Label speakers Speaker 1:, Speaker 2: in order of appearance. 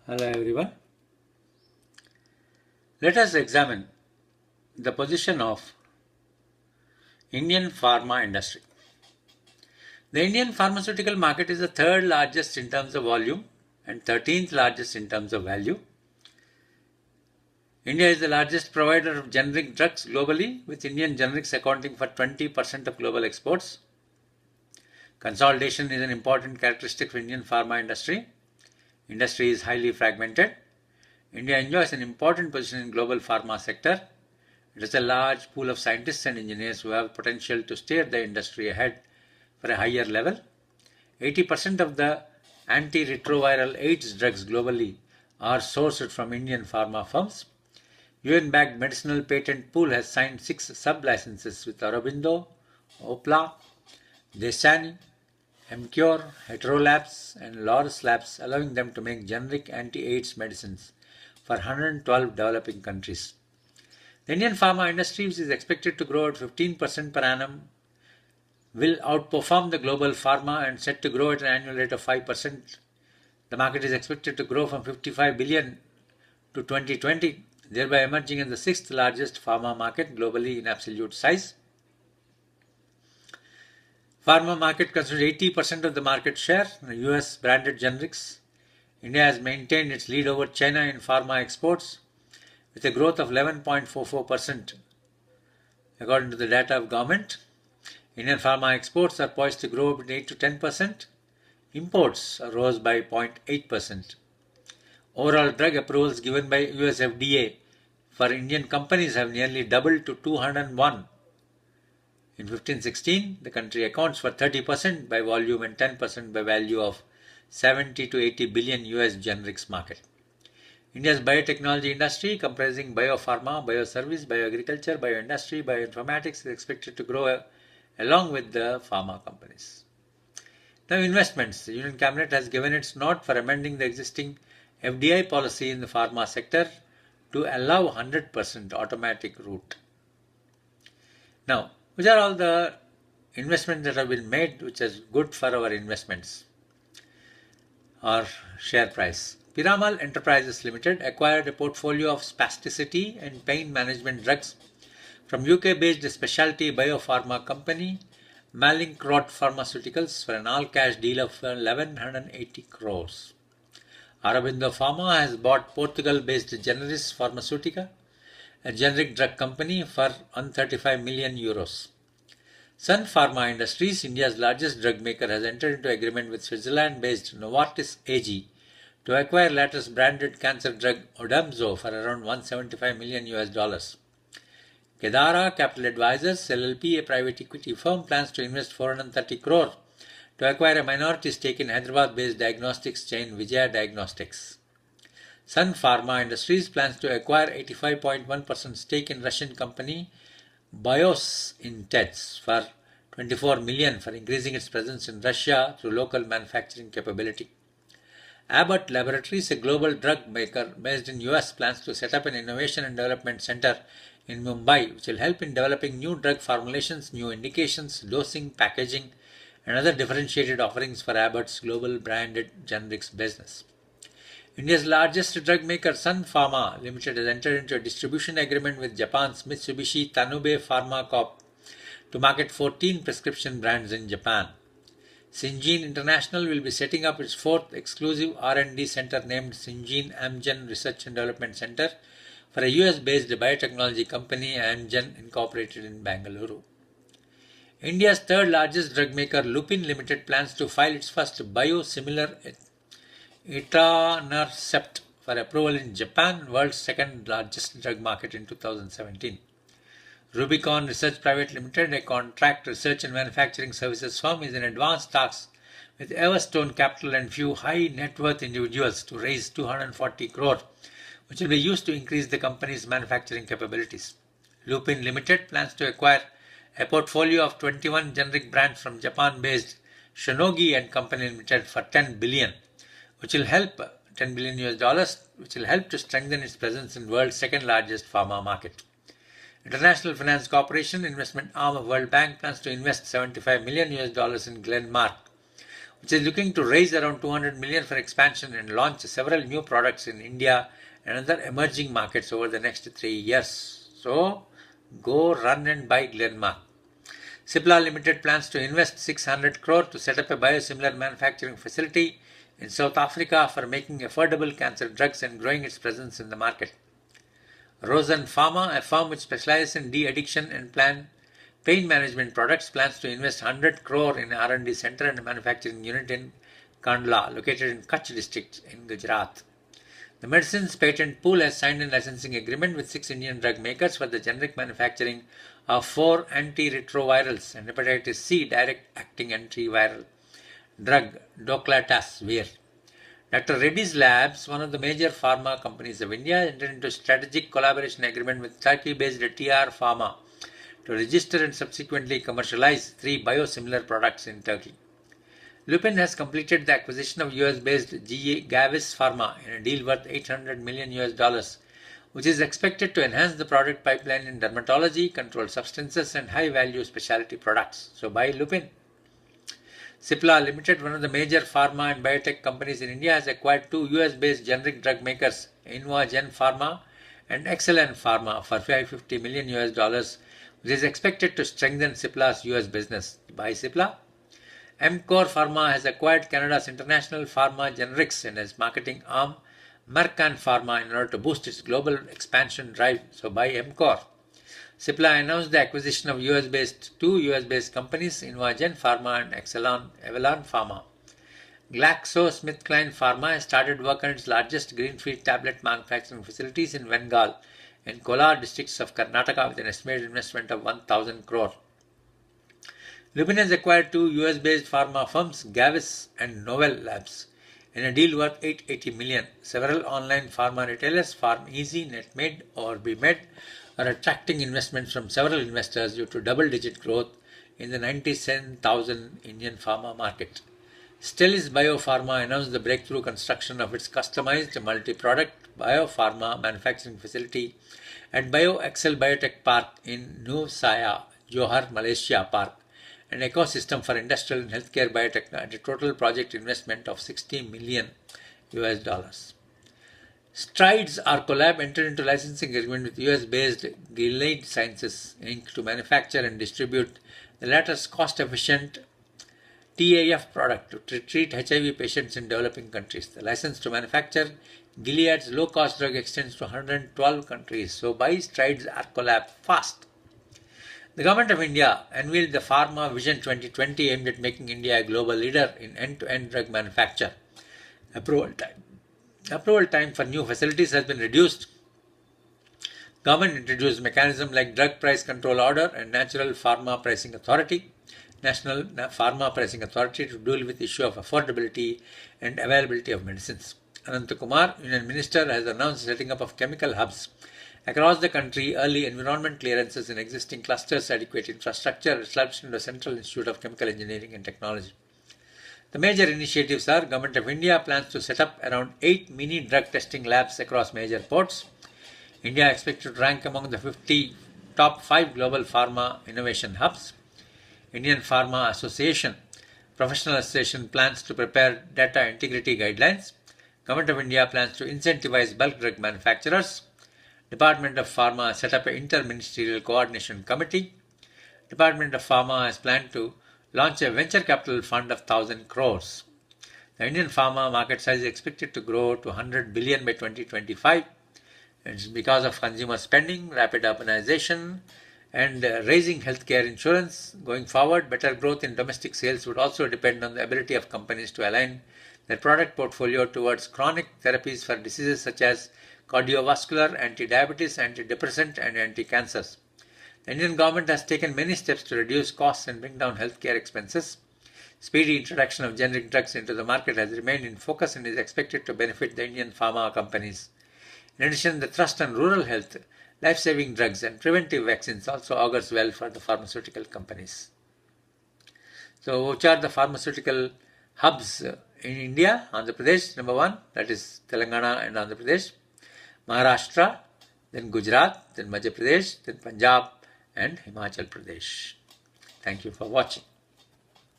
Speaker 1: Hello everyone. Let us examine the position of Indian pharma industry. The Indian pharmaceutical market is the third largest in terms of volume and 13th largest in terms of value. India is the largest provider of generic drugs globally, with Indian generics accounting for 20% of global exports. Consolidation is an important characteristic of Indian pharma industry. Industry is highly fragmented. India enjoys an important position in global pharma sector. It is a large pool of scientists and engineers who have potential to steer the industry ahead for a higher level. 80% of the antiretroviral AIDS drugs globally are sourced from Indian pharma firms. UN-backed medicinal patent pool has signed 6 sub-licenses with Aurobindo, Opla, Desani, Emcure, Heterolabs and Laurus Labs, allowing them to make generic anti-AIDS medicines for 112 developing countries. The Indian pharma industry, which is expected to grow at 15% per annum, will outperform the global pharma and set to grow at an annual rate of 5%. The market is expected to grow from 55 billion to 2020, thereby emerging as the sixth largest pharma market globally in absolute size. Pharma market considers 80% of the market share, US branded generics. India has maintained its lead over China in pharma exports with a growth of 11.44%. According to the data of government, Indian pharma exports are poised to grow between 8 to 10%. Imports rose by 0.8%. Overall drug approvals given by US FDA for Indian companies have nearly doubled to 201. In 15-16, the country accounts for 30% by volume and 10% by value of 70 to 80 billion US generics market. India's biotechnology industry, comprising biopharma, bioservice, bioagriculture, bioindustry, bioinformatics, is expected to grow along with the pharma companies. Now, investments. The Union Cabinet has given its nod for amending the existing FDI policy in the pharma sector to allow 100% automatic route. Now, which are all the investments that have been made which is good for our investments or share price? Piramal Enterprises Limited acquired a portfolio of spasticity and pain management drugs from UK-based specialty biopharma company Mallinckrodt Pharmaceuticals for an all-cash deal of 1180 crores. Aurobindo Pharma has bought Portugal-based Generis Pharmaceutica, a generic drug company, for 135 million euros. Sun Pharma Industries, India's largest drug maker, has entered into agreement with Switzerland-based Novartis AG to acquire latest branded cancer drug Odamzo for around 175 million US dollars. Kedara Capital Advisors LLP, a private equity firm, plans to invest 430 crore to acquire a minority stake in Hyderabad-based diagnostics chain Vijaya Diagnostics. Sun Pharma Industries plans to acquire 85.1% stake in Russian company Bios Intets for 24 million for increasing its presence in Russia through local manufacturing capability. Abbott Laboratories, a global drug maker based in US, plans to set up an innovation and development center in Mumbai, which will help in developing new drug formulations, new indications, dosing, packaging, and other differentiated offerings for Abbott's global branded generics business. India's largest drug maker, Sun Pharma Limited, has entered into a distribution agreement with Japan's Mitsubishi Tanube Pharma Corp to market 14 prescription brands in Japan. Syngene International will be setting up its fourth exclusive R&D center named Syngene Amgen Research and Development Center for a US-based biotechnology company, Amgen Incorporated in Bangalore. India's third largest drug maker, Lupin Limited, plans to file its first biosimilar etanercept for approval in Japan, world's second largest drug market, in 2017. Rubicon Research Private Limited, a contract research and manufacturing services firm, is in advanced talks with Everstone Capital and few high net worth individuals to raise 240 crore, which will be used to increase the company's manufacturing capabilities. Lupin Limited plans to acquire a portfolio of 21 generic brands from Japan-based Shonogi and Company Limited for 10 billion, which will help $10 billion US dollars, which will help to strengthen its presence in the world's second largest pharma market. International Finance Corporation, investment arm of World Bank, plans to invest 75 million US dollars in Glenmark, which is looking to raise around 200 million for expansion and launch several new products in India and other emerging markets over the next 3 years. So, go run and buy Glenmark. Cipla Limited plans to invest 600 crore to set up a biosimilar manufacturing facility in South Africa for making affordable cancer drugs and growing its presence in the market. Rosen Pharma, a firm which specializes in de-addiction and pain management products, plans to invest 100 crore in R&D center and a manufacturing unit in Kandla, located in Kutch district in Gujarat. The medicines patent pool has signed a licensing agreement with 6 Indian drug makers for the generic manufacturing of 4 antiretrovirals and hepatitis C direct-acting antiviral drug Doclatasvir. Dr. Reddy's Labs, one of the major pharma companies of India, entered into a strategic collaboration agreement with Turkey-based TR Pharma to register and subsequently commercialize 3 biosimilar products in Turkey. Lupin has completed the acquisition of US-based Gavis Pharma in a deal worth $800 million, which is expected to enhance the product pipeline in dermatology, controlled substances, and high-value specialty products. So buy Lupin. Cipla Limited, one of the major pharma and biotech companies in India, has acquired 2 US-based generic drug makers, Invagen Pharma and Excellent Pharma, for $550 million, which is expected to strengthen Cipla's US business. Buy Cipla. Emcor Pharma has acquired Canada's International Pharma Generics and its marketing arm, Merck & Pharma, in order to boost its global expansion drive. So buy Emcor. Cipla announced the acquisition of two US-based companies, Invagen Pharma and Avalon Pharma. GlaxoSmithKline Pharma has started work on its largest greenfield tablet manufacturing facilities in Bengal and Kolar districts of Karnataka with an estimated investment of 1,000 crore. Lupin has acquired 2 US-based pharma firms, Gavis and Novel Labs, in a deal worth $880 million. Several online pharma retailers, PharmEasy, NetMed, or BMed, are attracting investments from several investors due to double-digit growth in the 97,000 Indian pharma market. Stelis Biopharma announced the breakthrough construction of its customized multi-product biopharma manufacturing facility at BioXcel Biotech Park in Nusaya, Johor, Malaysia Park, an ecosystem for industrial and healthcare biotech at a total project investment of $60 million. Strides Arcolab entered into licensing agreement with US-based Gilead Sciences Inc. to manufacture and distribute the latter's cost-efficient TAF product to treat HIV patients in developing countries. The license to manufacture Gilead's low-cost drug extends to 112 countries. So buy Strides Arcolab fast. The Government of India unveiled the Pharma Vision 2020 aimed at making India a global leader in end-to-end drug manufacture. Approval time for new facilities has been reduced. Government introduced mechanisms like Drug Price Control Order and National Pharma Pricing Authority to deal with the issue of affordability and availability of medicines. Anant Kumar, Union Minister, has announced the setting up of chemical hubs across the country, early environment clearances in existing clusters, adequate infrastructure, establishment of a Central Institute of Chemical Engineering and Technology. The major initiatives are: Government of India plans to set up around 8 mini drug testing labs across major ports. India expected to rank among the 50 top 5 global pharma innovation hubs. Indian Pharma Association, Professional Association, plans to prepare data integrity guidelines. Government of India plans to incentivize bulk drug manufacturers. Department of Pharma has set up an inter-ministerial coordination committee. Department of Pharma has planned to launch a venture capital fund of 1,000 crores. The Indian pharma market size is expected to grow to 100 billion by 2025. It's because of consumer spending, rapid urbanization, and raising healthcare insurance. Going forward, better growth in domestic sales would also depend on the ability of companies to align their product portfolio towards chronic therapies for diseases such as cardiovascular, anti-diabetes, antidepressant, and anti-cancers. The Indian government has taken many steps to reduce costs and bring down healthcare expenses. Speedy introduction of generic drugs into the market has remained in focus and is expected to benefit the Indian pharma companies. In addition, the thrust on rural health, life-saving drugs, and preventive vaccines also augurs well for the pharmaceutical companies. So, which are the pharmaceutical hubs in India? Andhra Pradesh, number 1, that is Telangana and Andhra Pradesh. Maharashtra, then Gujarat, then Madhya Pradesh, then Punjab and Himachal Pradesh. Thank you for watching.